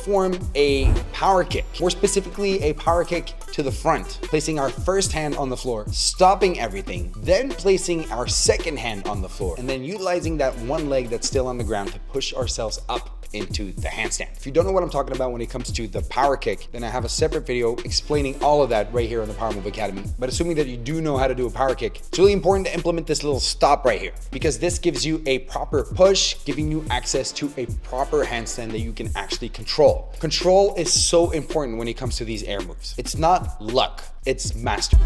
perform a power kick, more specifically a power kick to the front, placing our first hand on the floor, stopping everything, then placing our second hand on the floor, and then utilizing that one leg that's still on the ground to push ourselves up into the handstand. If you don't know what I'm talking about when it comes to the power kick, then I have a separate video explaining all of that right here on the Powermove Academy. But assuming that you do know how to do a power kick, it's really important to implement this little stop right here, because this gives you a proper push, giving you access to a proper handstand that you can actually control. Control is so important when it comes to these air moves. It's not luck, it's mastery.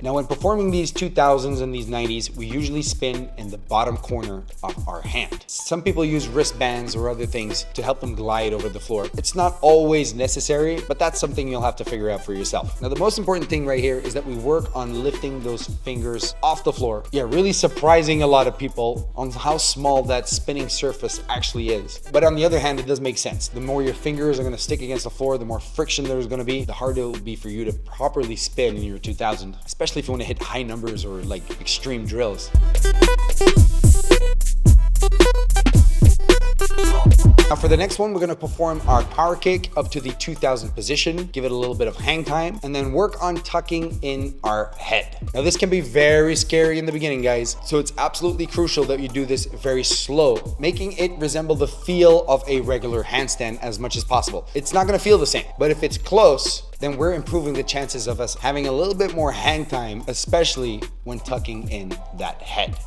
Now, when performing these 2000s and these 90s, we usually spin in the bottom corner of our hand. Some people use wristbands or other things to help them glide over the floor. It's not always necessary, but that's something you'll have to figure out for yourself. Now, the most important thing right here is that we work on lifting those fingers off the floor. Yeah, really surprising a lot of people on how small that spinning surface actually is. But on the other hand, it does make sense. The more your fingers are going to stick against the floor, the more friction there's going to be, the harder it will be for you to properly spin in your 2000, especially if you want to hit high numbers or like extreme drills. Now for the next one, we're going to perform our power kick up to the 2000 position, give it a little bit of hang time, and then work on tucking in our head. Now this can be very scary in the beginning, guys, so it's absolutely crucial that you do this very slow, making it resemble the feel of a regular handstand as much as possible. It's not going to feel the same, but if it's close, then we're improving the chances of us having a little bit more hang time, especially when tucking in that head.